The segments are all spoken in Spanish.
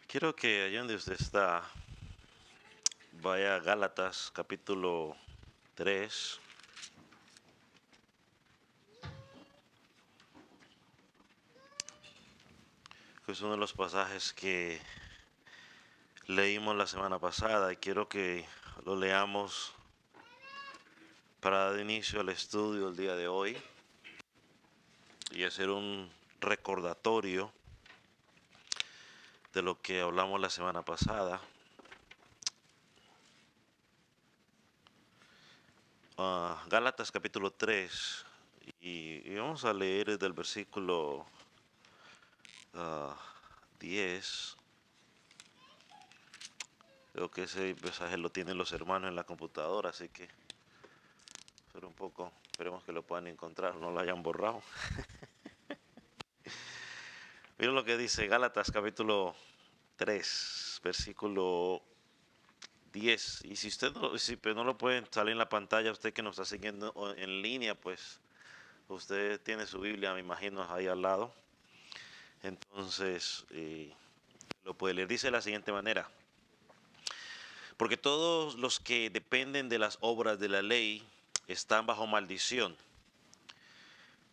Quiero que allá donde usted está, vaya a Gálatas capítulo 3, que es uno de los pasajes que leímos la semana pasada y quiero que lo leamos para dar inicio al estudio el día de hoy y hacer un recordatorio de lo que hablamos la semana pasada. Gálatas capítulo 3 y vamos a leer desde el versículo ah, 10. Creo que ese mensaje lo tienen los hermanos en la computadora, así que espera un poco, esperemos que lo puedan encontrar, no lo hayan borrado. Miren lo que dice Gálatas capítulo 3, versículo 10. Y si usted no lo puede salir en la pantalla, usted que nos está siguiendo en línea, pues usted tiene su Biblia, me imagino, ahí al lado. Entonces, lo puede leer. Dice de la siguiente manera: porque todos los que dependen de las obras de la ley están bajo maldición.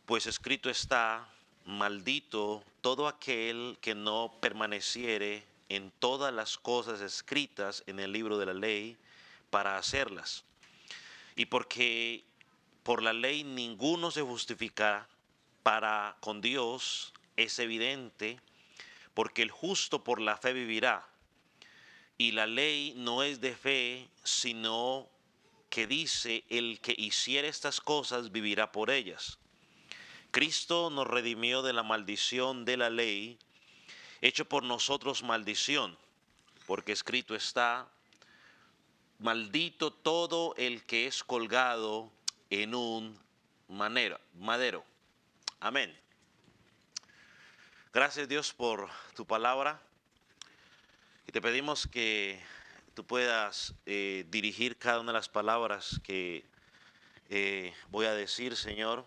Pues escrito está: maldito todo aquel que no permaneciere en todas las cosas escritas en el libro de la ley para hacerlas. Y porque por la ley ninguno se justifica para con Dios, es evidente, porque el justo por la fe vivirá. Y la ley no es de fe, sino que dice: el que hiciere estas cosas vivirá por ellas. Cristo nos redimió de la maldición de la ley, hecho por nosotros maldición, porque escrito está: maldito todo el que es colgado en un madero. Amén. Gracias, Dios, por tu palabra, y te pedimos que tú puedas dirigir cada una de las palabras que voy a decir, Señor,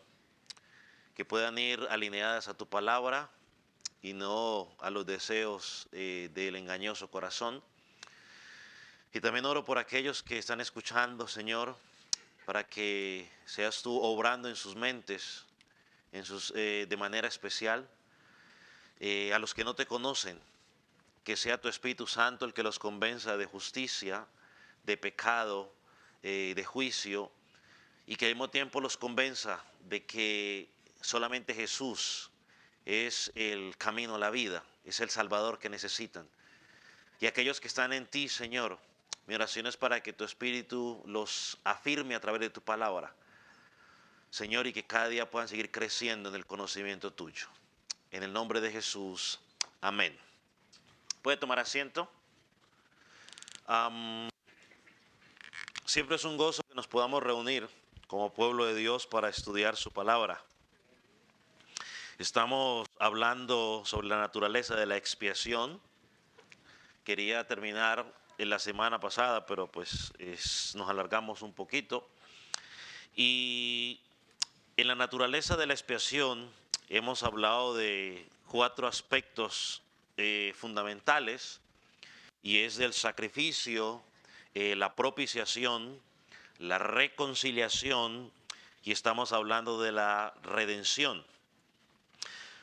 que puedan ir alineadas a tu palabra y no a los deseos del engañoso corazón. Y también oro por aquellos que están escuchando, Señor, para que seas tú obrando en sus mentes, de manera especial. A los que no te conocen, que sea tu Espíritu Santo el que los convenza de justicia, de pecado, de juicio, y que al mismo tiempo los convenza de que solamente Jesús es el camino a la vida, es el Salvador que necesitan. Y aquellos que están en ti, Señor, mi oración es para que tu Espíritu los afirme a través de tu palabra, Señor, y que cada día puedan seguir creciendo en el conocimiento tuyo. En el nombre de Jesús, amén. ¿Puede tomar asiento? Siempre es un gozo que nos podamos reunir como pueblo de Dios para estudiar su palabra. Estamos hablando sobre la naturaleza de la expiación. Quería terminar en la semana pasada, pero pues nos alargamos un poquito. Y en la naturaleza de la expiación hemos hablado de 4 aspectos fundamentales, y es del sacrificio, la propiciación, la reconciliación, y estamos hablando de la redención.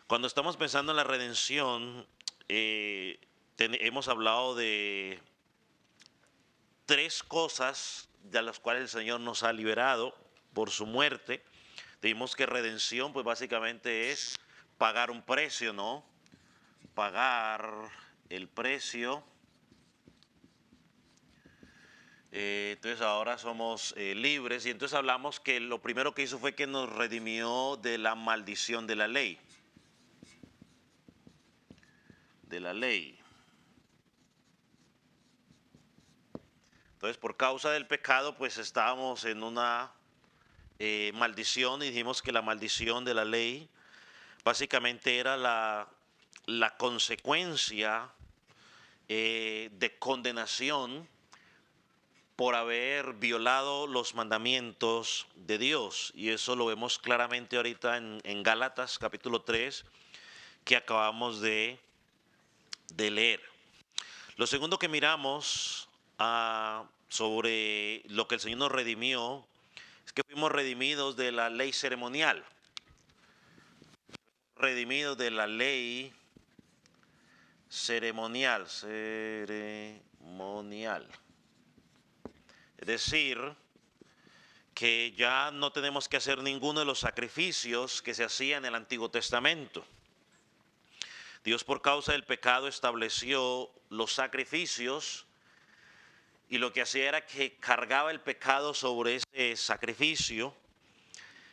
Cuando estamos pensando en la redención, hemos hablado de 3 cosas de las cuales el Señor nos ha liberado por su muerte. Dijimos que redención, pues básicamente es pagar un precio, ¿no? Pagar el precio. Entonces ahora somos libres, y entonces hablamos que lo primero que hizo fue que nos redimió de la maldición de la ley. De la ley. Entonces, por causa del pecado, pues estábamos en una maldición, y dijimos que la maldición de la ley básicamente era la consecuencia de condenación por haber violado los mandamientos de Dios. Y eso lo vemos claramente ahorita en Gálatas capítulo 3, que acabamos de leer. Lo segundo que miramos sobre lo que el Señor nos redimió es que fuimos redimidos de la ley ceremonial. Redimidos de la ley ceremonial. Es decir, que ya no tenemos que hacer ninguno de los sacrificios que se hacían en el Antiguo Testamento. Dios, por causa del pecado, estableció los sacrificios y lo que hacía era que cargaba el pecado sobre ese sacrificio,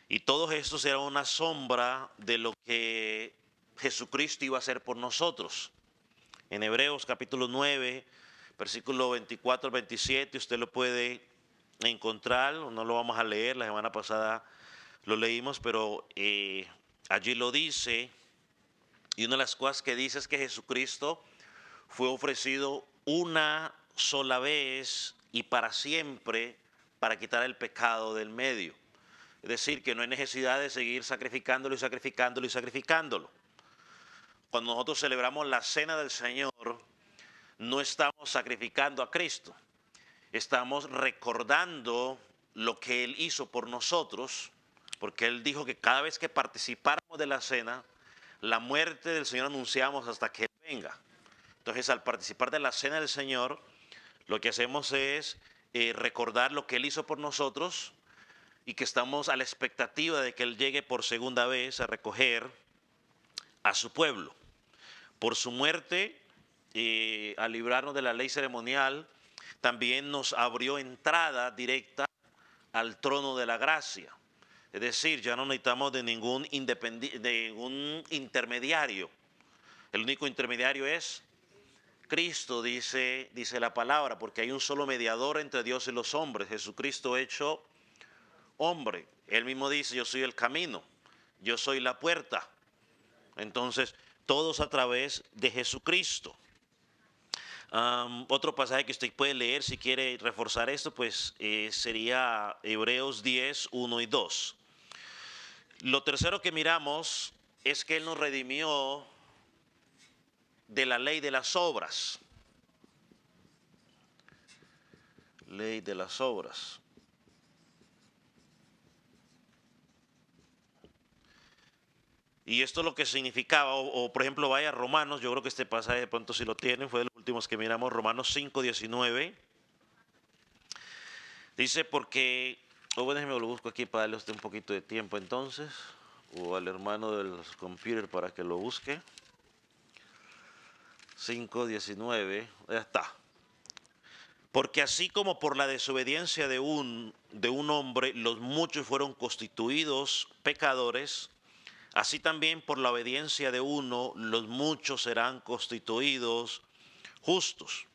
y todos estos eran una sombra de lo que Jesucristo iba a hacer por nosotros. En Hebreos capítulo 9, versículo 24 al 27, usted lo puede encontrar, no lo vamos a leer, la semana pasada lo leímos, pero allí lo dice, y una de las cosas que dice es que Jesucristo fue ofrecido una sola vez y para siempre para quitar el pecado del medio. Es decir, que no hay necesidad de seguir sacrificándolo y sacrificándolo y sacrificándolo. Cuando nosotros celebramos la cena del Señor, no estamos sacrificando a Cristo. Estamos recordando lo que Él hizo por nosotros, porque Él dijo que cada vez que participáramos de la cena, la muerte del Señor anunciamos hasta que Él venga. Entonces, al participar de la cena del Señor, lo que hacemos es recordar lo que Él hizo por nosotros y que estamos a la expectativa de que Él llegue por segunda vez a recoger a su pueblo. Por su muerte, al librarnos de la ley ceremonial, también nos abrió entrada directa al trono de la gracia. Es decir, ya no necesitamos de ningún intermediario. El único intermediario es Cristo, dice la palabra, porque hay un solo mediador entre Dios y los hombres, Jesucristo hecho hombre. Él mismo dice, yo soy el camino, yo soy la puerta. Entonces, todos a través de Jesucristo. Otro pasaje que usted puede leer si quiere reforzar esto, pues sería Hebreos 10, 1 y 2. Lo tercero que miramos es que Él nos redimió de la ley de las obras. Ley de las obras. Y esto es lo que significaba, o por ejemplo, vaya a Romanos, yo creo que este pasaje de pronto si lo tienen, fue de los últimos que miramos, Romanos 5, 19. Dice porque, bueno, déjeme lo busco aquí para darle a usted un poquito de tiempo entonces, o al hermano del computer para que lo busque. 5, 19, ya está. Porque así como por la desobediencia de un hombre los muchos fueron constituidos pecadores, así también por la obediencia de uno los muchos serán constituidos justos.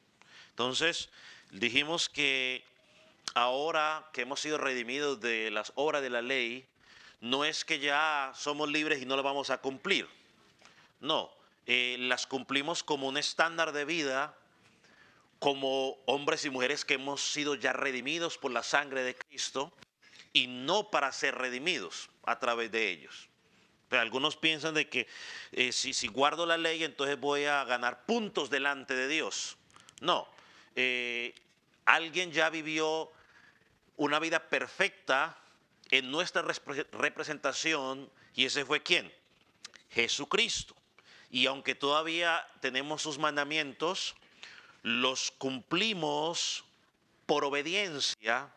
Entonces, dijimos que ahora que hemos sido redimidos de las obras de la ley, no es que ya somos libres y no las vamos a cumplir. No, las cumplimos como un estándar de vida, como hombres y mujeres que hemos sido ya redimidos por la sangre de Cristo y no para ser redimidos a través de ellos. Pero algunos piensan de que si guardo la ley entonces voy a ganar puntos delante de Dios. No, alguien ya vivió una vida perfecta en nuestra representación, y ese fue ¿quién? Jesucristo. Y aunque todavía tenemos sus mandamientos, los cumplimos por obediencia,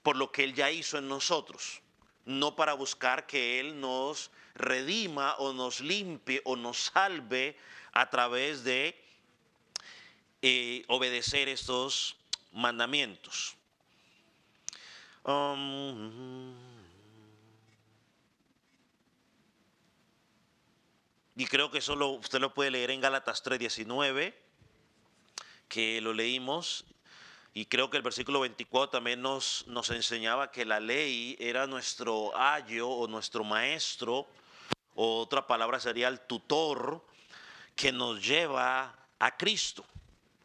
por lo que Él ya hizo en nosotros, no para buscar que Él nos redima o nos limpie o nos salve a través de obedecer estos mandamientos. Y creo que eso usted lo puede leer en Gálatas 3:19, que lo leímos. Y creo que el versículo 24 también nos enseñaba que la ley era nuestro ayo o nuestro maestro, o otra palabra sería el tutor, que nos lleva a Cristo,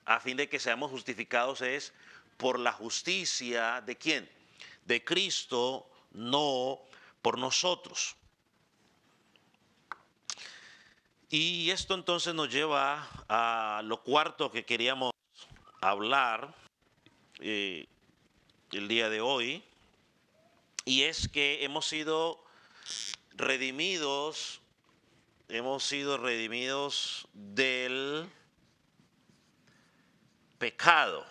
a fin de que seamos justificados es por la justicia de ¿quién? De Cristo, no por nosotros. Y esto entonces nos lleva a lo cuarto que queríamos hablar eh, el día de hoy, y es que hemos sido redimidos del pecado.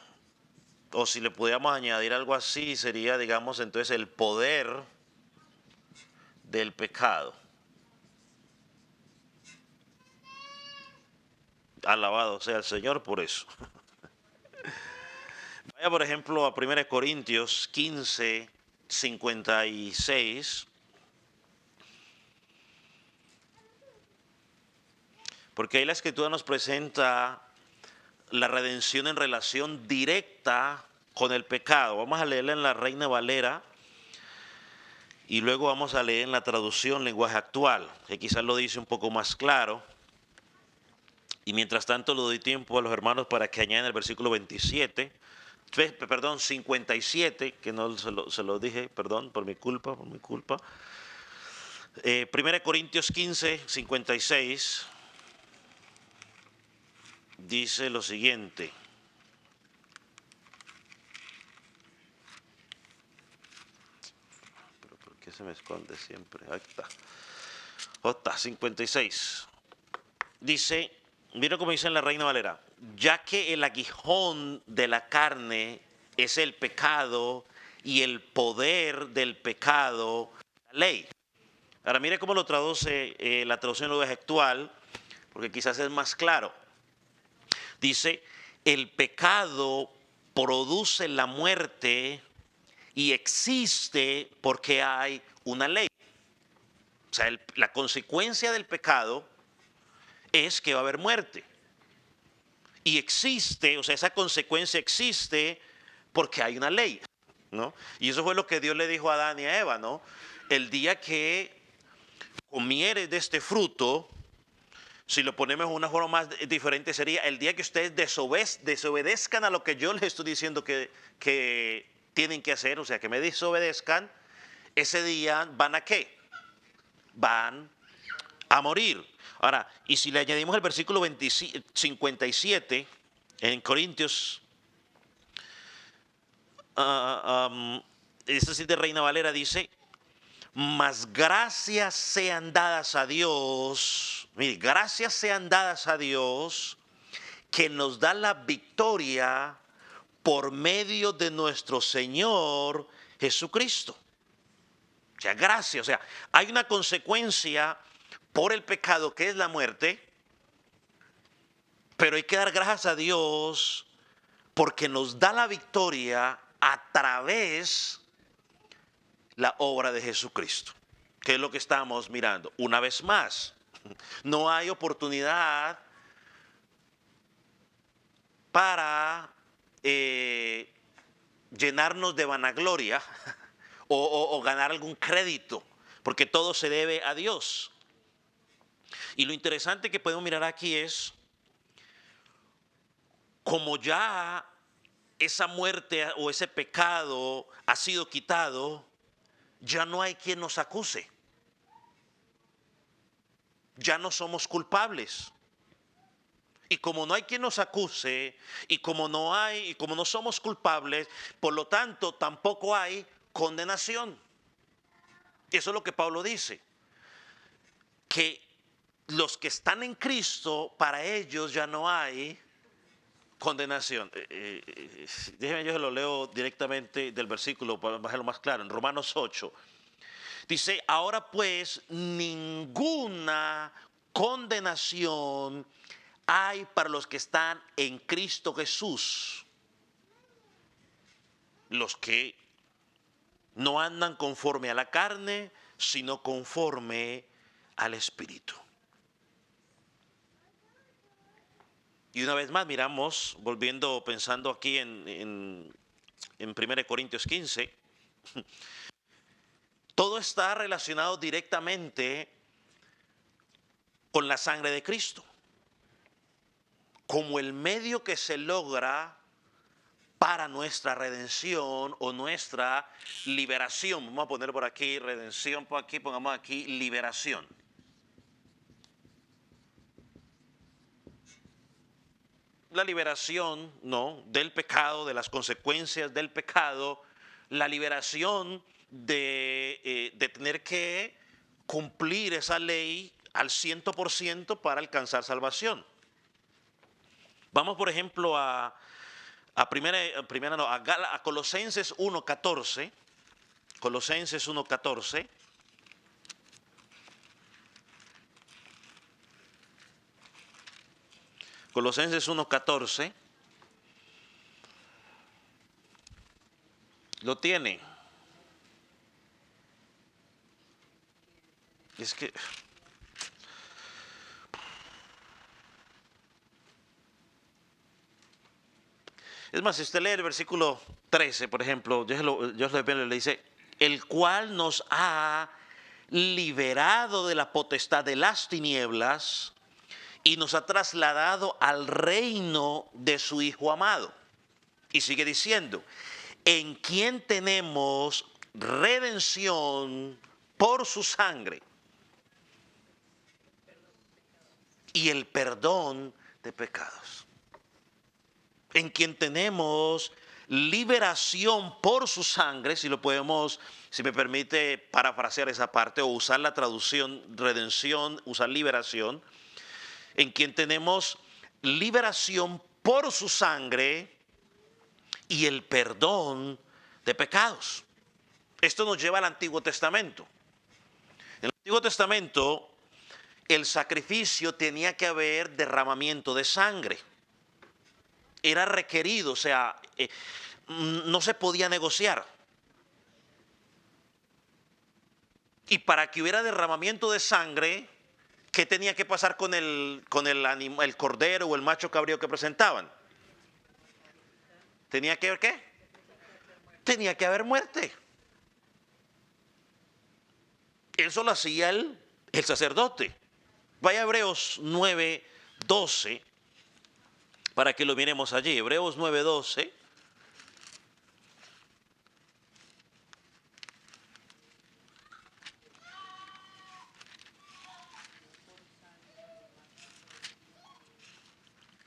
O si le pudiéramos añadir algo así, sería, digamos, entonces el poder del pecado. Alabado sea el Señor por eso. Vaya, por ejemplo, a 1 Corintios 15, 56. Porque ahí la Escritura nos presenta la redención en relación directa con el pecado. Vamos a leerla en la Reina Valera y luego vamos a leer en la traducción lenguaje actual, que quizás lo dice un poco más claro. Y mientras tanto le doy tiempo a los hermanos para que añadan el versículo 57, que no se lo dije, perdón, por mi culpa. 1 Corintios 15, 56 dice lo siguiente. ¿Pero por qué se me esconde siempre? Ahí está. 56. Dice, mira cómo dice en la Reina Valera, ya que el aguijón de la carne es el pecado y el poder del pecado, la ley. Ahora mire cómo lo traduce la traducción lenguaje actual, porque quizás es más claro. Dice, el pecado produce la muerte y existe porque hay una ley. O sea, la consecuencia del pecado es que va a haber muerte. Y existe, o sea, esa consecuencia existe porque hay una ley, ¿no? Y eso fue lo que Dios le dijo a Adán y a Eva, ¿no? El día que comieres de este fruto, si lo ponemos de una forma más diferente, sería el día que ustedes desobedezcan a lo que yo les estoy diciendo que tienen que hacer, o sea, que me desobedezcan, ese día van a ¿qué? Van a morir. Ahora, y si le añadimos el versículo 57 en Corintios, es decir, de Reina Valera dice, mas gracias sean dadas a Dios, mire, gracias sean dadas a Dios que nos da la victoria por medio de nuestro Señor Jesucristo. O sea, gracias, o sea, hay una consecuencia por el pecado que es la muerte, pero hay que dar gracias a Dios porque nos da la victoria a través de la obra de Jesucristo, que es lo que estamos mirando. Una vez más, no hay oportunidad para llenarnos de vanagloria o ganar algún crédito, porque todo se debe a Dios. Y lo interesante que podemos mirar aquí es como ya esa muerte o ese pecado ha sido quitado, ya no hay quien nos acuse. Ya no somos culpables. Y como no hay quien nos acuse, y como no somos culpables, por lo tanto tampoco hay condenación. Eso es lo que Pablo dice, que los que están en Cristo, para ellos ya no hay condenación. Déjenme, yo se lo leo directamente del versículo para hacerlo más claro. En Romanos 8 dice, ahora pues ninguna condenación hay para los que están en Cristo Jesús, los que no andan conforme a la carne, sino conforme al Espíritu. Y una vez más miramos, pensando aquí en 1 Corintios 15, todo está relacionado directamente con la sangre de Cristo, como el medio que se logra para nuestra redención o nuestra liberación. Vamos a poner por aquí redención, por aquí pongamos aquí liberación. la liberación, ¿no?, del pecado, de las consecuencias del pecado, la liberación de tener que cumplir esa ley al 100% para alcanzar salvación. Vamos, por ejemplo, a Colosenses 1:14. Colosenses 1:14. Colosenses 1:14. Lo tiene. Es que es más, si usted lee el versículo 13, por ejemplo, le dice, el cual nos ha liberado de la potestad de las tinieblas y nos ha trasladado al reino de su Hijo amado. Y sigue diciendo, en quien tenemos redención por su sangre y el perdón de pecados. En quien tenemos liberación por su sangre, si me permite parafrasear esa parte o usar la traducción redención, usar liberación, en quien tenemos liberación por su sangre y el perdón de pecados. Esto nos lleva al Antiguo Testamento. En el Antiguo Testamento, el sacrificio tenía que haber derramamiento de sangre. Era requerido, o sea, no se podía negociar. Y para que hubiera derramamiento de sangre, ¿qué tenía que pasar con el cordero o el macho cabrío que presentaban? ¿Tenía que haber qué? Tenía que haber muerte. Eso lo hacía el sacerdote. Vaya a Hebreos 9:12 para que lo miremos allí. Hebreos 9:12.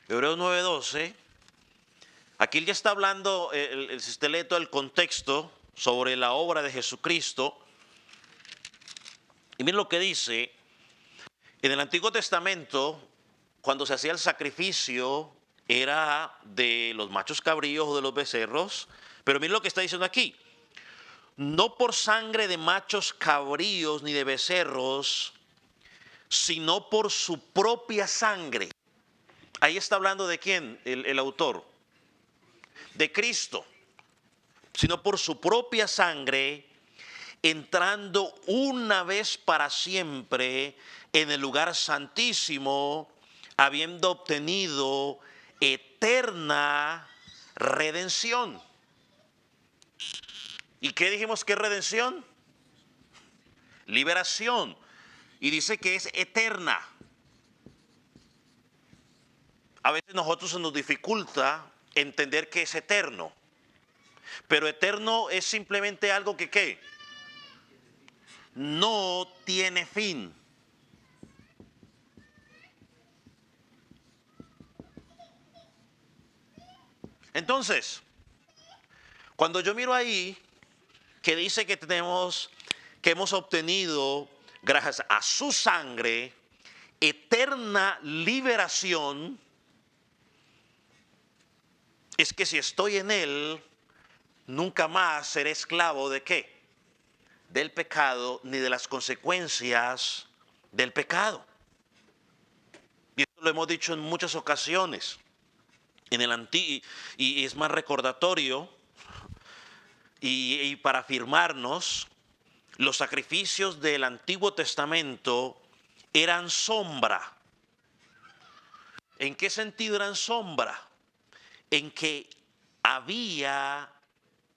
Hebreos 9:12. Aquí ya está hablando, si usted lee todo el contexto sobre la obra de Jesucristo. Y miren lo que dice. En el Antiguo Testamento, cuando se hacía el sacrificio, era de los machos cabríos o de los becerros. Pero miren lo que está diciendo aquí. No por sangre de machos cabríos ni de becerros, sino por su propia sangre. Ahí está hablando de quién, el autor. De Cristo. Sino por su propia sangre, entrando una vez para siempre en el lugar santísimo, habiendo obtenido eterna redención. ¿Y qué dijimos que es redención? Liberación. Y dice que es eterna. A veces a nosotros se nos dificulta entender que es eterno. Pero eterno es simplemente algo que ¿qué? No tiene fin. Entonces, cuando yo miro ahí que dice que hemos obtenido, gracias a su sangre, eterna liberación, es que si estoy en él, nunca más seré esclavo de ¿qué? Del pecado, ni de las consecuencias del pecado. Y esto lo hemos dicho en muchas ocasiones. Y es más recordatorio y para afirmarnos, los sacrificios del Antiguo Testamento eran sombra. ¿En qué sentido eran sombra? En que había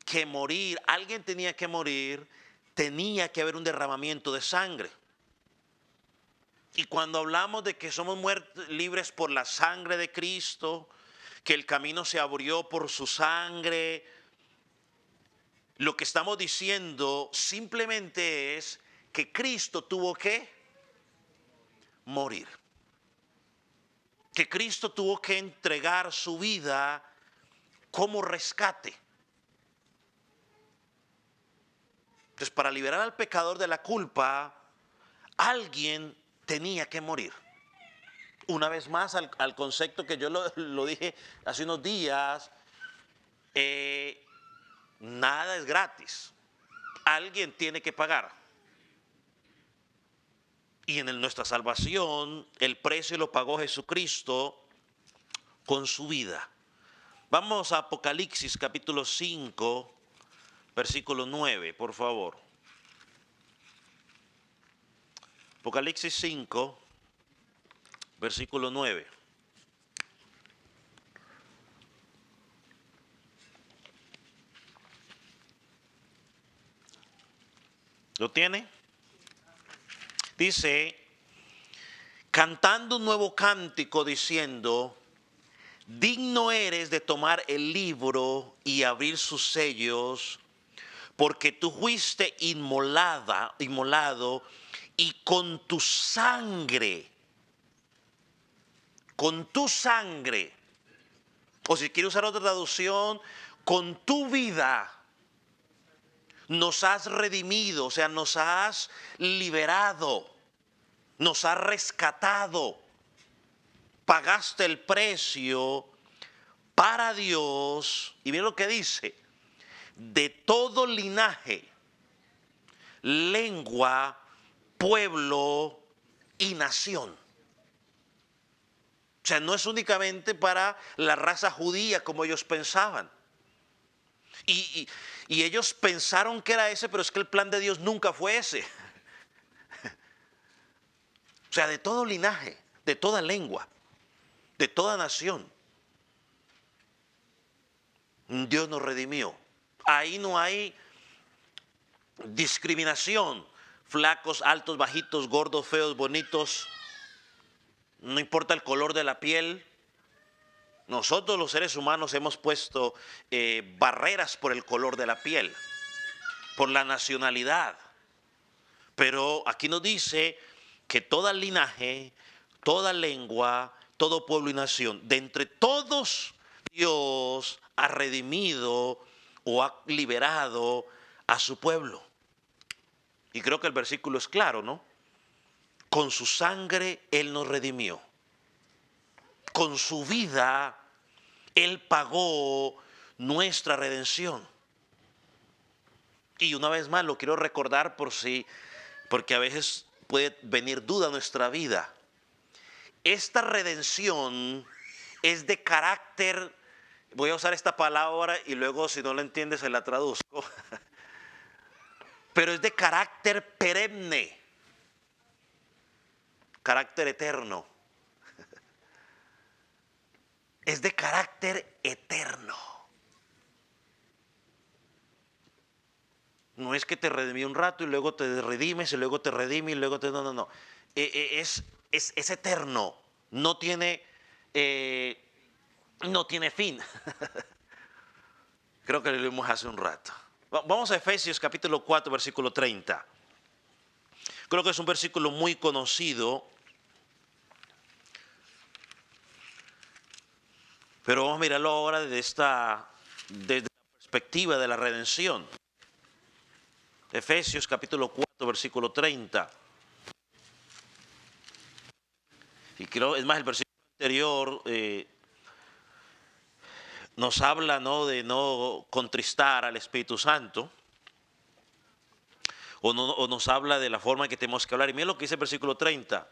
que morir, alguien tenía que morir, tenía que haber un derramamiento de sangre. Y cuando hablamos de que somos libres por la sangre de Cristo, que el camino se abrió por su sangre, lo que estamos diciendo simplemente es que Cristo tuvo que morir. que Cristo tuvo que entregar su vida como rescate. Entonces, para liberar al pecador de la culpa, alguien tenía que morir. Una vez más al concepto que yo lo dije hace unos días, nada es gratis. Alguien tiene que pagar. Y en nuestra salvación, el precio lo pagó Jesucristo con su vida. Vamos a Apocalipsis capítulo 5, versículo 9, por favor. Apocalipsis 5, versículo 9. ¿Lo tiene? Dice, cantando un nuevo cántico diciendo, digno eres de tomar el libro y abrir sus sellos, porque tú fuiste inmolado y con tu sangre, o si quiere usar otra traducción, con tu vida, nos has redimido, o sea, nos has liberado, nos has rescatado, pagaste el precio para Dios, y miren lo que dice, de todo linaje, lengua, pueblo y nación. O sea, no es únicamente para la raza judía como ellos pensaban. Y ellos pensaron que era ese, pero es que el plan de Dios nunca fue ese. O sea, de todo linaje, de toda lengua, de toda nación, Dios nos redimió. Ahí no hay discriminación. Flacos, altos, bajitos, gordos, feos, bonitos. No importa el color de la piel. Nosotros los seres humanos hemos puesto barreras por el color de la piel, por la nacionalidad. Pero aquí nos dice que todo linaje, toda lengua, todo pueblo y nación, de entre todos Dios ha redimido o ha liberado a su pueblo. Y creo que el versículo es claro, ¿no? Con su sangre Él nos redimió. Con su vida Él pagó nuestra redención. Y una vez más lo quiero recordar porque a veces puede venir duda a nuestra vida. Esta redención es de carácter, voy a usar esta palabra y luego si no la entiendes se la traduzco, pero es de carácter perenne, carácter eterno. Es de carácter eterno. No es que te redimí un rato y luego te redimes y luego te redime y luego te... No. Es eterno. No tiene fin. Creo que lo leímos hace un rato. Vamos a Efesios capítulo 4, versículo 30. Creo que es un versículo muy conocido. Pero vamos a mirarlo ahora desde la perspectiva de la redención. Efesios capítulo 4, versículo 30. Y creo, es más, el versículo anterior nos habla, ¿no?, de no contristar al Espíritu Santo. O nos habla de la forma en que tenemos que hablar. Y miren lo que dice el versículo 30.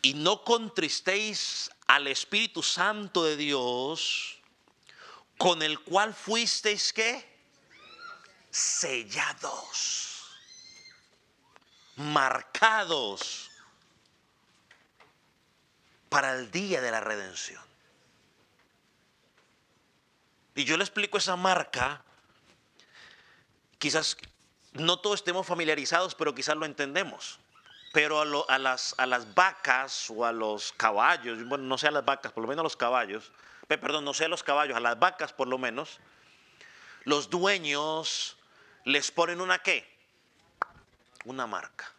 Y no contristéis al Espíritu Santo de Dios, con el cual fuisteis, ¿qué? Sellados, marcados para el día de la redención. Y yo le explico esa marca. Quizás no todos estemos familiarizados, pero quizás lo entendemos. Pero a las vacas o a los caballos, bueno, no sé a las vacas, por lo menos a los caballos, perdón, no sé a los caballos, a las vacas por lo menos, los dueños les ponen una ¿qué? Una marca.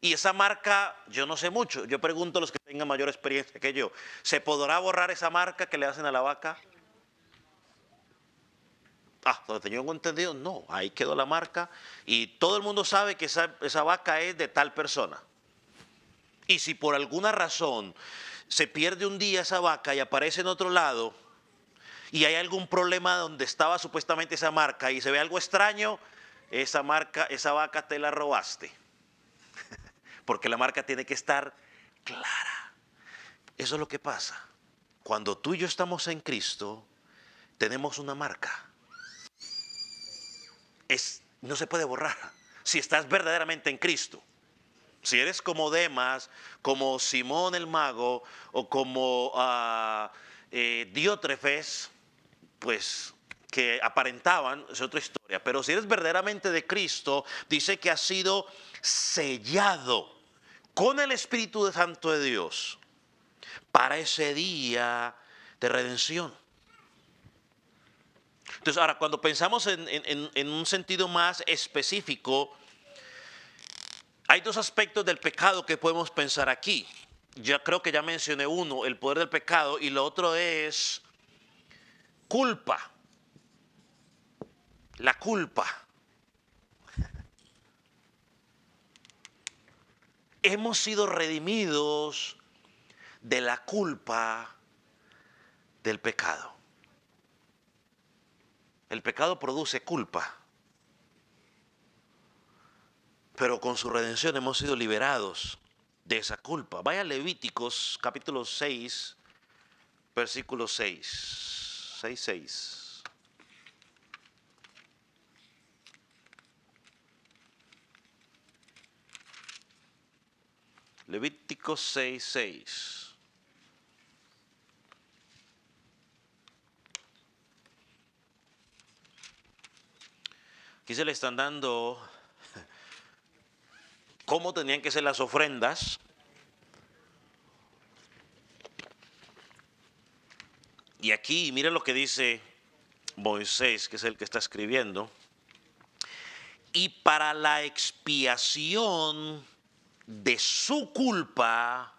Y esa marca, yo no sé mucho. Yo pregunto a los que tengan mayor experiencia que yo. ¿Se podrá borrar esa marca que le hacen a la vaca? Donde tengo entendido, no. Ahí quedó la marca. Y todo el mundo sabe que esa vaca es de tal persona. Y si por alguna razón se pierde un día esa vaca y aparece en otro lado, y hay algún problema donde estaba supuestamente esa marca y se ve algo extraño, esa vaca te la robaste. Porque la marca tiene que estar clara. Eso es lo que pasa. Cuando tú y yo estamos en Cristo, tenemos una marca. No se puede borrar si estás verdaderamente en Cristo. Si eres como Demas, como Simón el mago o como Diótrefes, pues que aparentaban, es otra historia. Pero si eres verdaderamente de Cristo, dice que has sido sellado con el Espíritu Santo de Dios para ese día de redención. Entonces, ahora, cuando pensamos en un sentido más específico, hay dos aspectos del pecado que podemos pensar aquí. Ya creo que ya mencioné uno, el poder del pecado, y lo otro es culpa. La culpa. Hemos sido redimidos de la culpa del pecado. El pecado produce culpa, pero con su redención hemos sido liberados de esa culpa. Vaya a Levíticos capítulo 6, versículo 6. 6. Levítico 6:6. Aquí se le están dando cómo tenían que ser las ofrendas. Y aquí, miren lo que dice Moisés, que es el que está escribiendo. Y para la expiación de su culpa,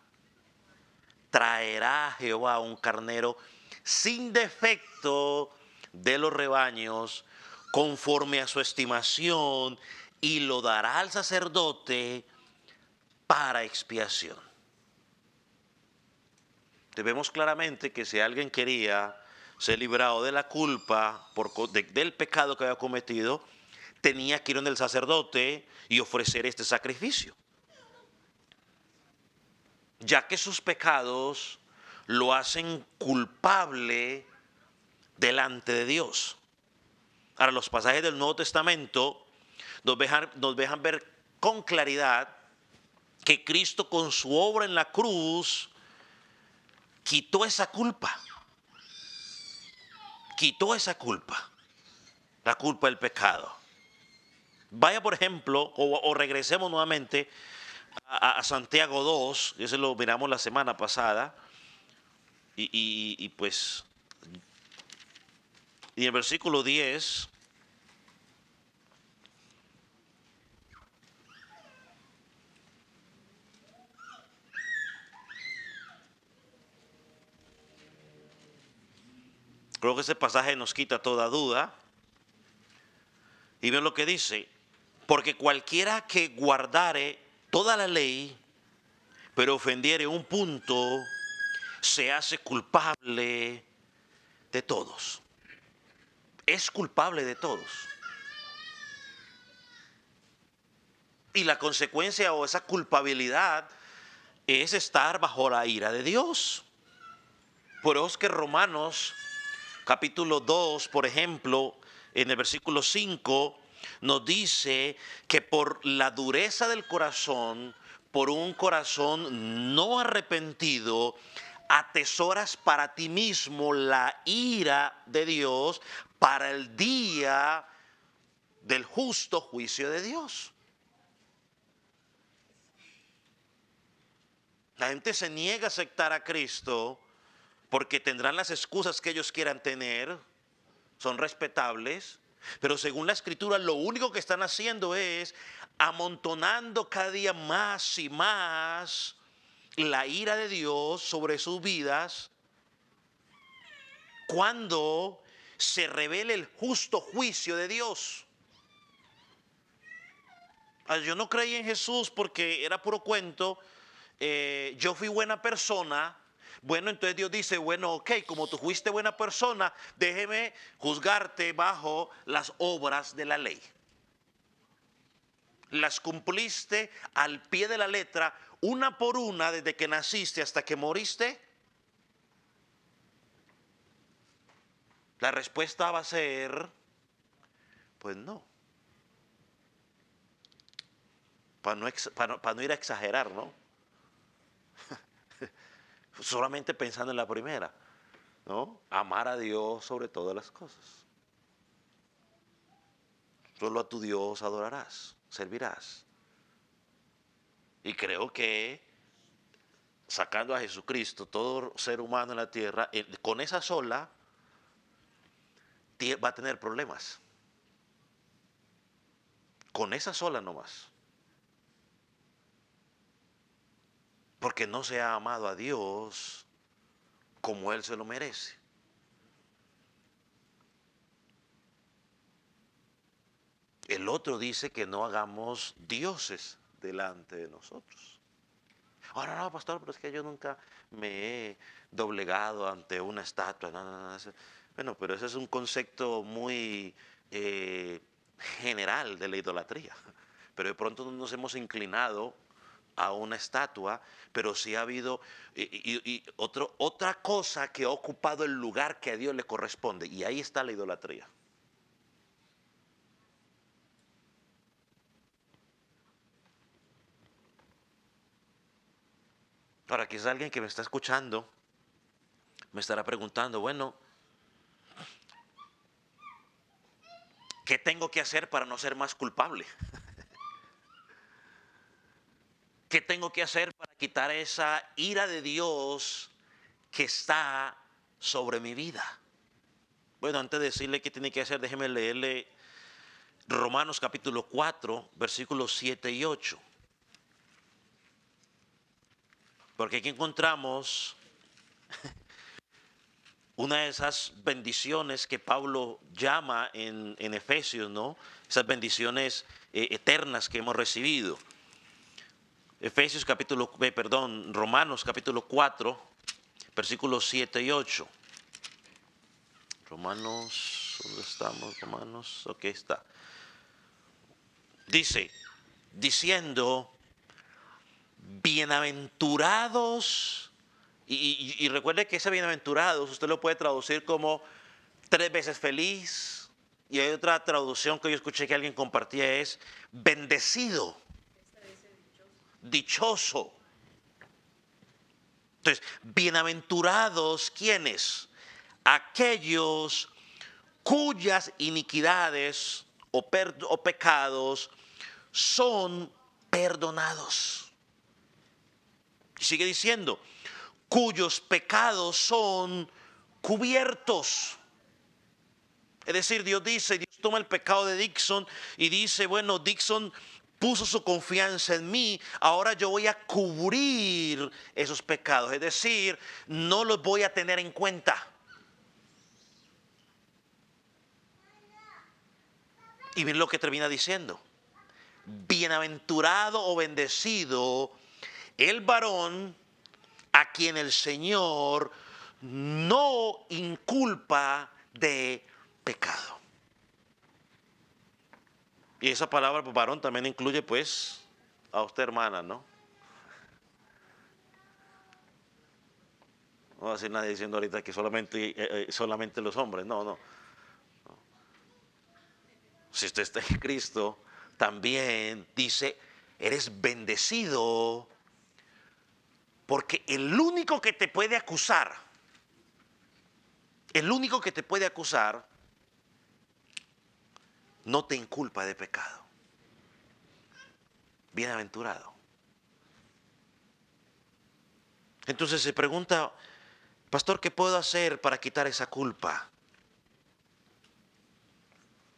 traerá Jehová un carnero sin defecto de los rebaños, conforme a su estimación, y lo dará al sacerdote para expiación. Vemos claramente que si alguien quería ser librado de la culpa del pecado que había cometido, tenía que ir donde el sacerdote y ofrecer este sacrificio, ya que sus pecados lo hacen culpable delante de Dios. Ahora, los pasajes del Nuevo Testamento nos dejan ver con claridad que Cristo, con su obra en la cruz, quitó esa culpa. Quitó esa culpa. La culpa del pecado. Vaya, por ejemplo, o regresemos nuevamente a Santiago 2, ese lo miramos la semana pasada, y pues, y en el versículo 10, creo que ese pasaje nos quita toda duda, y ven lo que dice: porque cualquiera que guardare toda la ley, pero ofendiere un punto, se hace culpable de todos. Es culpable de todos. Y la consecuencia o esa culpabilidad es estar bajo la ira de Dios. Por eso es que Romanos capítulo 2, por ejemplo, en el versículo 5, nos dice que por la dureza del corazón, por un corazón no arrepentido, atesoras para ti mismo la ira de Dios para el día del justo juicio de Dios. La gente se niega a aceptar a Cristo porque tendrán las excusas que ellos quieran tener, son respetables, Pero según la Escritura, lo único que están haciendo es amontonando cada día más y más la ira de Dios sobre sus vidas cuando se revele el justo juicio de Dios. Yo no creí en Jesús porque era puro cuento. Yo fui buena persona. Bueno, entonces Dios dice, bueno, ok, como tú fuiste buena persona, déjeme juzgarte bajo las obras de la ley. Las cumpliste al pie de la letra, una por una, desde que naciste hasta que moriste. La respuesta va a ser, pues no. Para no ir a exagerar, ¿no? Solamente pensando en la primera, ¿no? Amar a Dios sobre todas las cosas. Solo a tu Dios adorarás, servirás. Y creo que sacando a Jesucristo, todo ser humano en la tierra, con esa sola va a tener problemas. Con esa sola nomás. Porque no se ha amado a Dios como Él se lo merece. El otro dice que no hagamos dioses delante de nosotros. Ahora no, pastor, pero es que yo nunca me he doblegado ante una estatua. No. Bueno, pero ese es un concepto muy general de la idolatría. Pero de pronto nos hemos inclinado a una estatua, pero sí ha habido otra cosa que ha ocupado el lugar que a Dios le corresponde. Y ahí está la idolatría. Ahora, quizás alguien que me está escuchando me estará preguntando, bueno, ¿qué tengo que hacer para no ser más culpable? ¿Qué tengo que hacer para quitar esa ira de Dios que está sobre mi vida? Bueno, antes de decirle qué tiene que hacer, déjeme leerle Romanos capítulo 4, versículos 7 y 8. Porque aquí encontramos una de esas bendiciones que Pablo llama en Efesios, ¿no? Esas bendiciones eternas que hemos recibido. Romanos capítulo 4, versículos 7 y 8. Romanos, ¿dónde estamos? Romanos, ok, está. Dice, diciendo, bienaventurados, y recuerde que ese bienaventurados usted lo puede traducir como 3 veces feliz, y hay otra traducción que yo escuché que alguien compartía, es bendecido, dichoso. Entonces, bienaventurados, ¿quiénes? Aquellos cuyas iniquidades o pecados son perdonados. Y sigue diciendo, cuyos pecados son cubiertos. Es decir, Dios toma el pecado de Dixon y dice, bueno, Dixon puso su confianza en mí, ahora yo voy a cubrir esos pecados. Es decir, no los voy a tener en cuenta. Y miren lo que termina diciendo. Bienaventurado o bendecido el varón a quien el Señor no inculpa de pecado. Y esa palabra varón también incluye pues a usted, hermana, ¿no? No va a decir nadie diciendo ahorita que solamente los hombres, no. Si usted está en Cristo, también dice, eres bendecido, porque el único que te puede acusar, no te inculpa de pecado. Bienaventurado. Entonces se pregunta, pastor, ¿qué puedo hacer para quitar esa culpa?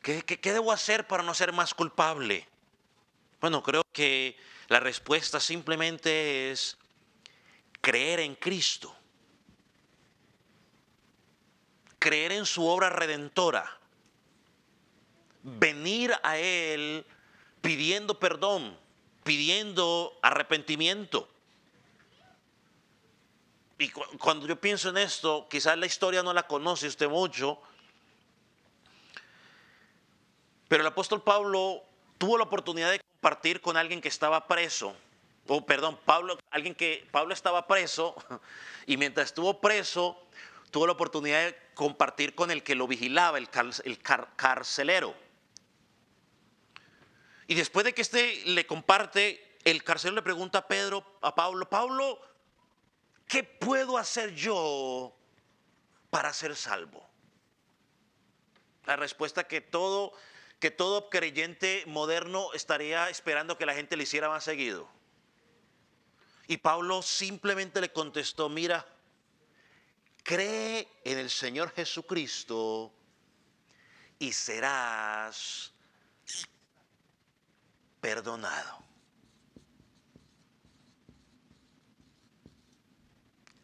¿Qué debo hacer para no ser más culpable? Bueno, creo que la respuesta simplemente es creer en Cristo, creer en su obra redentora, venir a Él pidiendo perdón, pidiendo arrepentimiento. Y cuando yo pienso en esto, quizás la historia no la conoce usted mucho, pero el apóstol Pablo tuvo la oportunidad de compartir con alguien que estaba preso. Pablo estaba preso y mientras estuvo preso tuvo la oportunidad de compartir con el que lo vigilaba, el carcelero. Y después de que le comparte, el carcelero le pregunta a Pablo, Pablo, ¿qué puedo hacer yo para ser salvo? La respuesta que todo creyente moderno estaría esperando que la gente le hiciera más seguido. Y Pablo simplemente le contestó, mira, cree en el Señor Jesucristo y serás perdonado.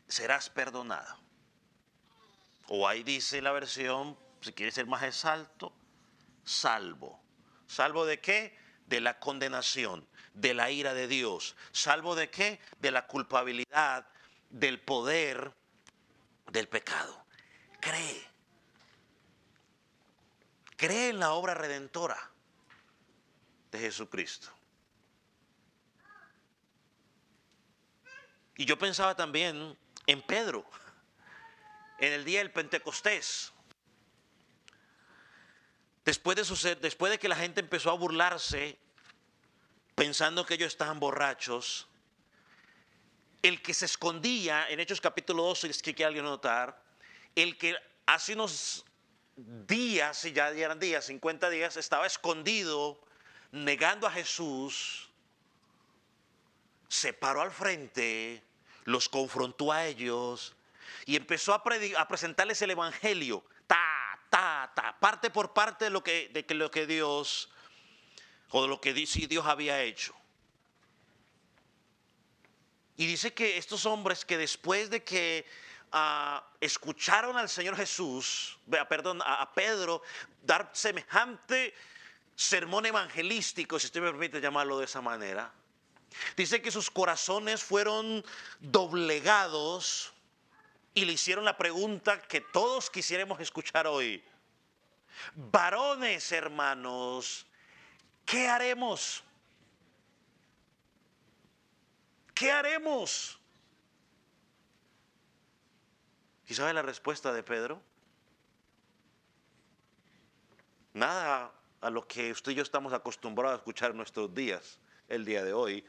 Serás perdonado. O ahí dice la versión, si quieres ser más exacto, salvo. ¿Salvo de qué? De la condenación, de la ira de Dios. ¿Salvo de qué? De la culpabilidad, del poder, del pecado. Cree. Cree en la obra redentora de Jesucristo. Y yo pensaba también en Pedro, en el día del Pentecostés. Después de que la gente empezó a burlarse, pensando que ellos estaban borrachos, el que se escondía, en Hechos capítulo 12, es que alguien notar, el que hace unos días, si ya eran días, 50 días, estaba escondido, negando a Jesús, se paró al frente, los confrontó a ellos y empezó a presentarles el evangelio, parte por parte de lo que Dios, o de lo que Dios había hecho. Y dice que estos hombres, que después de que escucharon al Señor Jesús, a Pedro dar semejante sermón evangelístico, si usted me permite llamarlo de esa manera, dice que sus corazones fueron doblegados y le hicieron la pregunta que todos quisiéramos escuchar hoy: varones, hermanos, ¿qué haremos? ¿Qué haremos? ¿Y sabe la respuesta de Pedro? Nada a lo que usted y yo estamos acostumbrados a escuchar en nuestros días, el día de hoy.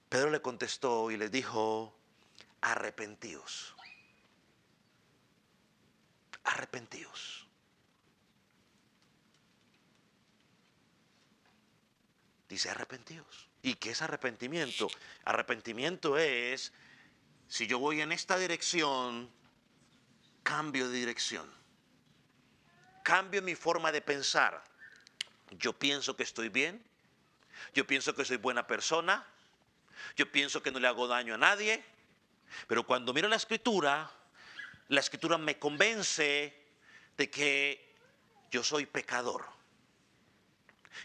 Pedro le contestó y les dijo: arrepentíos. Arrepentíos. Dice arrepentíos. ¿Y qué es arrepentimiento? Arrepentimiento es, si yo voy en esta dirección, cambio de dirección. Cambio mi forma de pensar. Yo pienso que estoy bien. Yo pienso que soy buena persona. Yo pienso que no le hago daño a nadie. Pero cuando miro la escritura me convence de que yo soy pecador,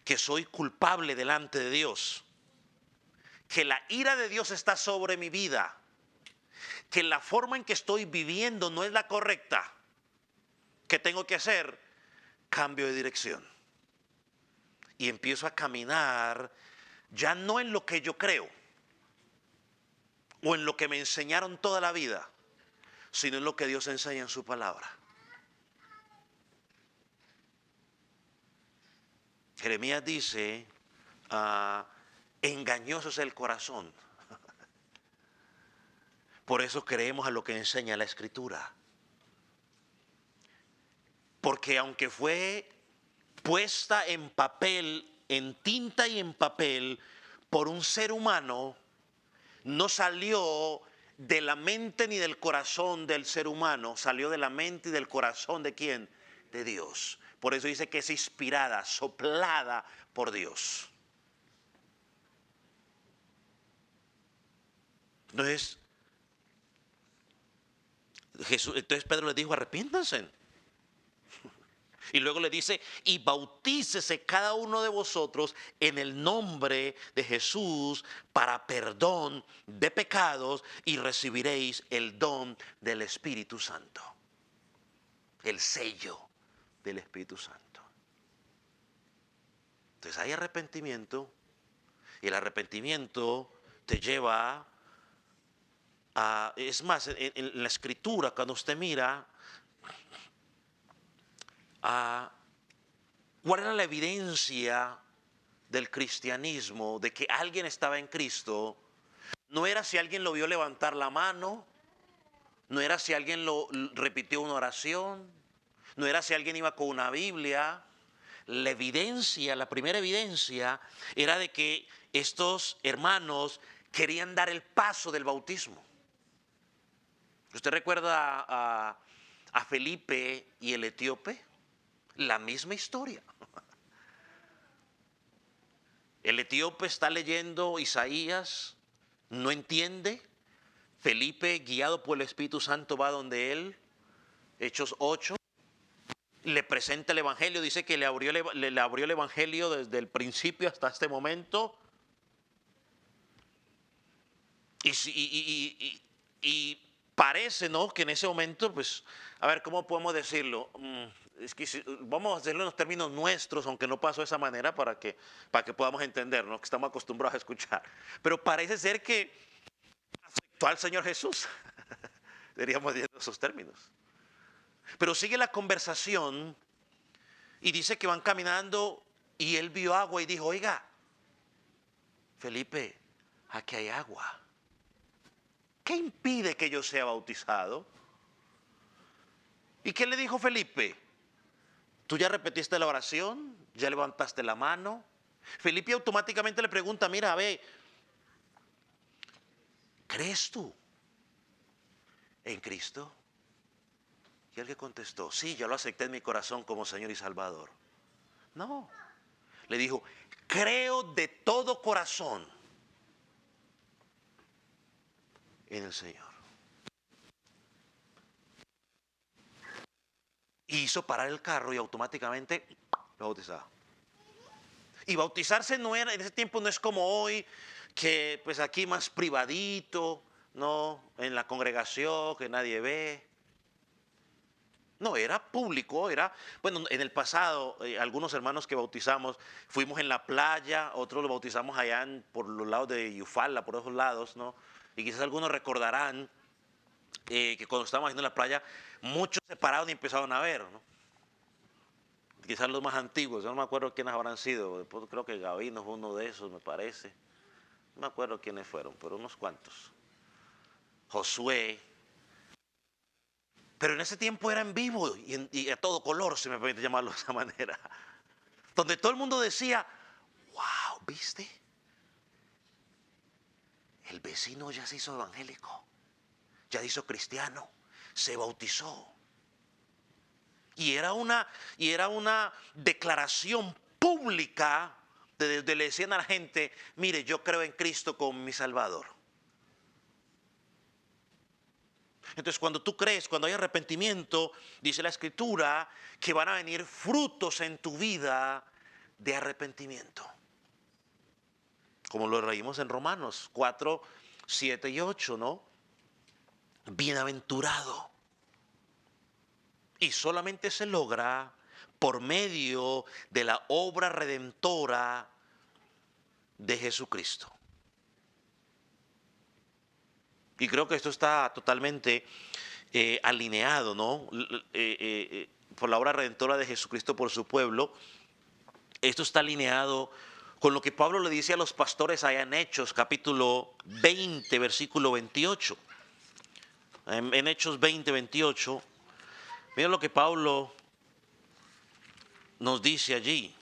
que soy culpable delante de Dios, que la ira de Dios está sobre mi vida, que la forma en que estoy viviendo no es la correcta. ¿Qué tengo que hacer? Cambio de dirección. Y empiezo a caminar ya no en lo que yo creo o en lo que me enseñaron toda la vida, sino en lo que Dios enseña en su palabra. Jeremías dice, engañoso es el corazón. Por eso creemos a lo que enseña la Escritura. Porque aunque fue puesta en papel, en tinta y en papel, por un ser humano, no salió de la mente ni del corazón del ser humano, salió de la mente y del corazón ¿de quién? de Dios. Por eso dice que es inspirada, soplada por Dios. Entonces, entonces Pedro les dijo, arrepiéntanse. Y luego le dice, y bautícese cada uno de vosotros en el nombre de Jesús para perdón de pecados y recibiréis el don del Espíritu Santo. El sello del Espíritu Santo. Entonces hay arrepentimiento y el arrepentimiento te lleva a, es más, en la Escritura cuando usted mira ¿cuál era la evidencia del cristianismo, de que alguien estaba en Cristo? No era si alguien lo vio levantar la mano, no era si alguien lo repitió una oración, no era si alguien iba con una Biblia. La evidencia, la primera evidencia era de que estos hermanos querían dar el paso del bautismo. ¿Usted recuerda a Felipe y el etíope? La misma historia. El etíope está leyendo Isaías, no entiende. Felipe, guiado por el Espíritu Santo, va donde él, Hechos 8, le presenta el Evangelio, dice que le abrió el Evangelio desde el principio hasta este momento. Y parece, ¿no?, que en ese momento, pues, a ver, ¿cómo podemos decirlo? Es que vamos a hacerlo en los términos nuestros, aunque no pasó de esa manera, para que podamos entender, ¿no?, que estamos acostumbrados a escuchar. Pero parece ser que aceptó al Señor Jesús. Deberíamos decir esos términos. Pero sigue la conversación y dice que van caminando y él vio agua y dijo, oiga, Felipe, aquí hay agua. ¿Qué impide que yo sea bautizado? ¿Y qué le dijo Felipe? ¿Tú ya repetiste la oración? ¿Ya levantaste la mano? Felipe automáticamente le pregunta, mira, ve, ¿crees tú en Cristo? Y él le contestó, sí, yo lo acepté en mi corazón como Señor y Salvador. No, le dijo, creo de todo corazón en el Señor. Hizo parar el carro y automáticamente lo bautizaba. Y bautizarse no era, en ese tiempo no es como hoy, que pues aquí más privadito, no, en la congregación que nadie ve. No, era público, era, bueno, en el pasado, algunos hermanos que bautizamos, fuimos en la playa, otros lo bautizamos allá por los lados de Yufala, por esos lados, ¿no? Y quizás algunos recordarán que cuando estábamos haciendo la playa, muchos se pararon y empezaron a ver, ¿no? Quizás los más antiguos, yo no me acuerdo quiénes habrán sido, después creo que Gavino fue uno de esos, me parece. No me acuerdo quiénes fueron, pero unos cuantos. Josué. Pero en ese tiempo era en vivo y a todo color, si me permite llamarlo de esa manera. Donde todo el mundo decía, wow, ¿viste? El vecino ya se hizo evangélico, ya se hizo cristiano, se bautizó. Y era una declaración pública donde le decían a la gente, mire, yo creo en Cristo como mi Salvador. Entonces cuando tú crees, cuando hay arrepentimiento, dice la Escritura, que van a venir frutos en tu vida de arrepentimiento. Como lo leímos en Romanos 4, 7 y 8, ¿no? Bienaventurado. Y solamente se logra por medio de la obra redentora de Jesucristo. Y creo que esto está totalmente alineado, ¿no? Por la obra redentora de Jesucristo por su pueblo. Esto está alineado con lo que Pablo le dice a los pastores allá en Hechos, capítulo 20, versículo 28. En Hechos 20, 28, miren lo que Pablo nos dice allí.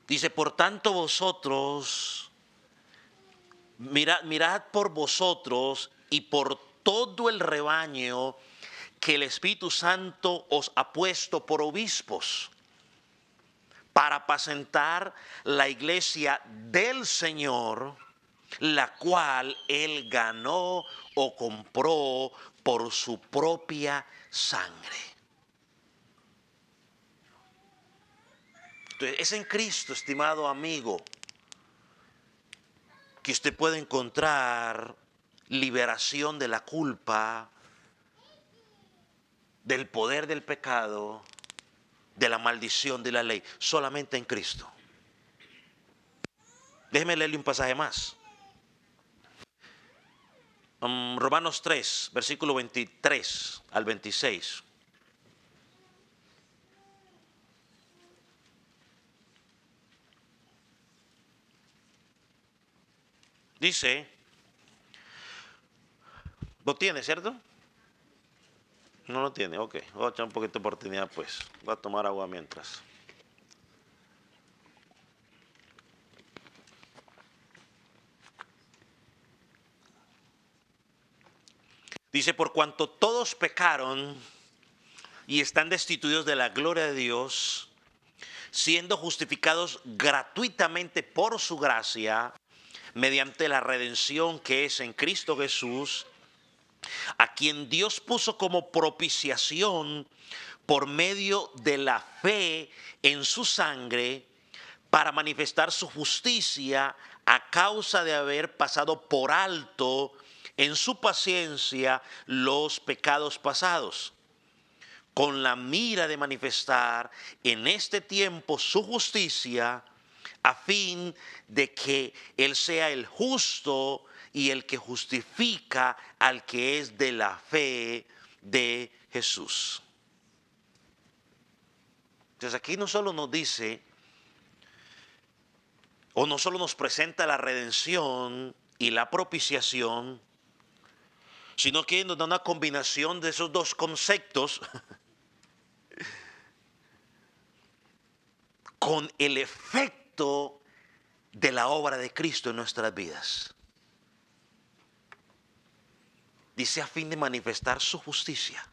Dice, por tanto vosotros, mirad por vosotros y por todo el rebaño que el Espíritu Santo os ha puesto por obispos, para apacentar la iglesia del Señor, la cual Él ganó o compró por su propia sangre. Entonces, es en Cristo, estimado amigo, que usted puede encontrar liberación de la culpa, del poder del pecado, de la maldición de la ley, solamente en Cristo. Déjeme leerle un pasaje más. Romanos 3, versículo 23 al 26. Dice, ¿lo tiene, cierto? No lo tiene, ok. Voy a echar un poquito de oportunidad, pues. Voy a tomar agua mientras. Dice, por cuanto todos pecaron y están destituidos de la gloria de Dios, siendo justificados gratuitamente por su gracia, mediante la redención que es en Cristo Jesús, a quien Dios puso como propiciación por medio de la fe en su sangre, para manifestar su justicia a causa de haber pasado por alto en su paciencia los pecados pasados, con la mira de manifestar en este tiempo su justicia, a fin de que Él sea el justo y el que justifica al que es de la fe de Jesús. Entonces aquí no solo nos dice, o no solo nos presenta la redención y la propiciación, sino que nos da una combinación de esos dos conceptos con el efecto de la obra de Cristo en nuestras vidas. Dice, a fin de manifestar su justicia.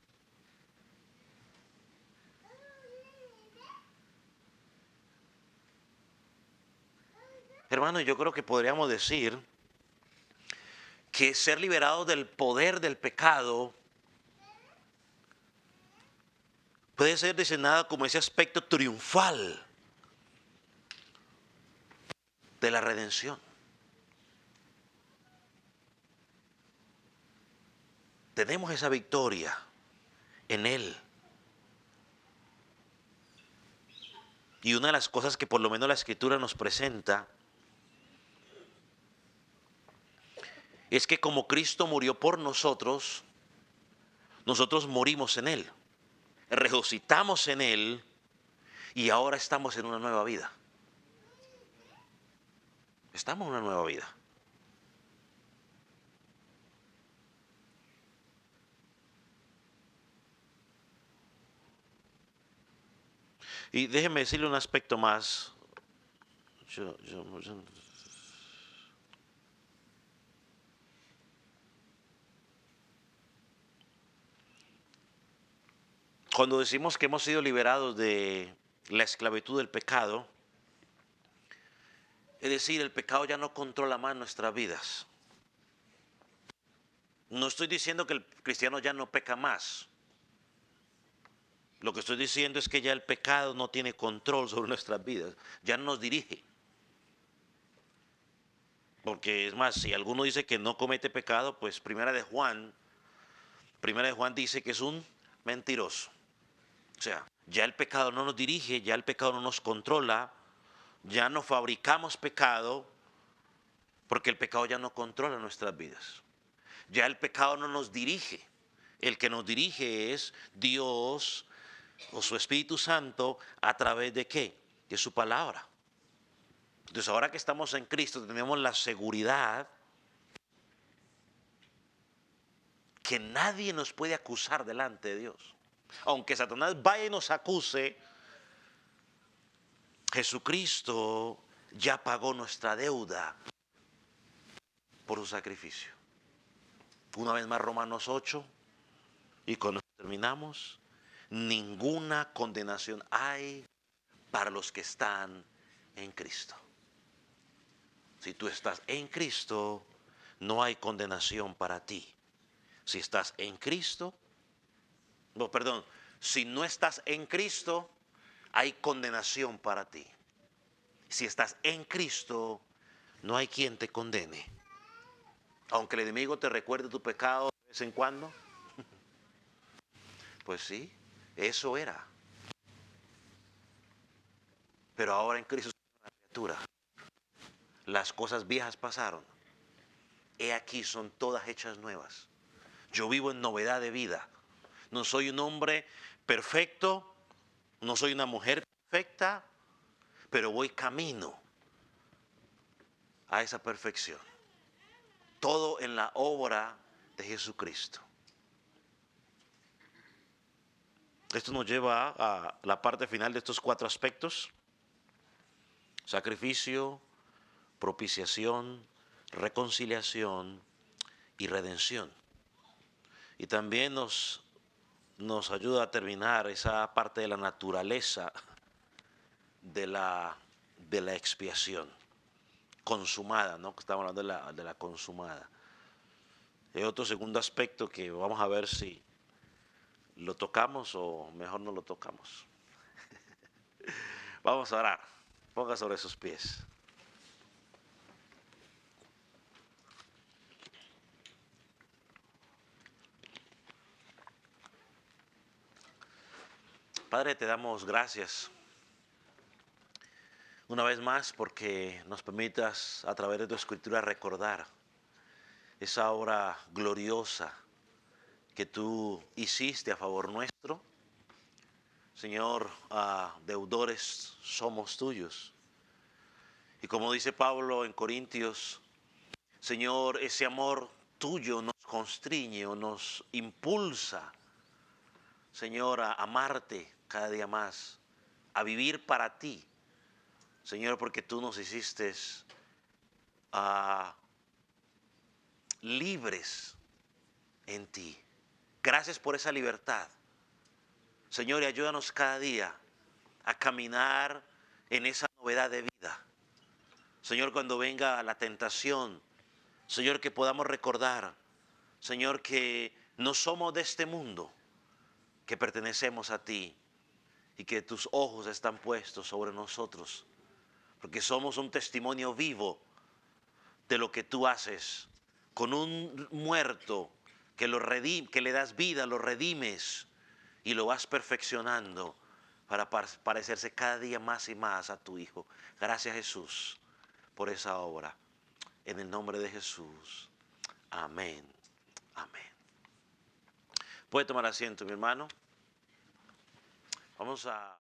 Hermano, yo creo que podríamos decir que ser liberados del poder del pecado puede ser designado como ese aspecto triunfal de la redención. Tenemos esa victoria en Él. Y una de las cosas que por lo menos la Escritura nos presenta es que como Cristo murió por nosotros, nosotros morimos en Él, resucitamos en Él y ahora estamos en una nueva vida. Estamos en una nueva vida. Y déjeme decirle un aspecto más. Cuando decimos que hemos sido liberados de la esclavitud del pecado, es decir, el pecado ya no controla más nuestras vidas. No estoy diciendo que el cristiano ya no peca más. Lo que estoy diciendo es que ya el pecado no tiene control sobre nuestras vidas, ya no nos dirige. Porque es más, si alguno dice que no comete pecado, pues Primera de Juan dice que es un mentiroso. O sea, ya el pecado no nos dirige, ya el pecado no nos controla, ya no fabricamos pecado, porque el pecado ya no controla nuestras vidas. Ya el pecado no nos dirige. El que nos dirige es Dios o su Espíritu Santo, ¿a través de qué? De su palabra. Entonces ahora que estamos en Cristo tenemos la seguridad que nadie nos puede acusar delante de Dios. Aunque Satanás vaya y nos acuse, Jesucristo ya pagó nuestra deuda por su sacrificio. Una vez más, Romanos 8, y con esto terminamos. Ninguna condenación hay para los que están en Cristo. Si tú estás en Cristo, no hay condenación para ti. Si estás en Cristo, no, perdón, si no estás en Cristo, hay condenación para ti. Si estás en Cristo, no hay quien te condene. Aunque el enemigo te recuerde tu pecado de vez en cuando, pues sí, eso era. Pero ahora en Cristo soy una criatura. Las cosas viejas pasaron. He aquí son todas hechas nuevas. Yo vivo en novedad de vida. No soy un hombre perfecto, no soy una mujer perfecta, pero voy camino a esa perfección. Todo en la obra de Jesucristo. Esto nos lleva a la parte final de estos 4 aspectos: sacrificio, propiciación, reconciliación y redención. Y también nos ayuda a terminar esa parte de la naturaleza de la expiación consumada, ¿no? Estamos hablando de la consumada. Hay otro segundo aspecto que vamos a ver si lo tocamos o mejor no lo tocamos. Vamos a orar. Ponga sobre sus pies. Padre, te damos gracias una vez más porque nos permitas a través de tu escritura recordar esa obra gloriosa que tú hiciste a favor nuestro. Señor, deudores somos tuyos. Y como dice Pablo en Corintios, Señor, ese amor tuyo nos constriñe o nos impulsa, Señor, a amarte cada día más, a vivir para ti. Señor, porque tú nos hiciste libres en ti. Gracias por esa libertad. Señor, y ayúdanos cada día a caminar en esa novedad de vida. Señor, cuando venga la tentación, Señor, que podamos recordar, Señor, que no somos de este mundo, que pertenecemos a ti y que tus ojos están puestos sobre nosotros, porque somos un testimonio vivo de lo que tú haces con un muerto que le das vida, lo redimes y lo vas perfeccionando para parecerse cada día más y más a tu Hijo. Gracias, Jesús, por esa obra. En el nombre de Jesús. Amén. Amén. Puede tomar asiento, mi hermano. Vamos a...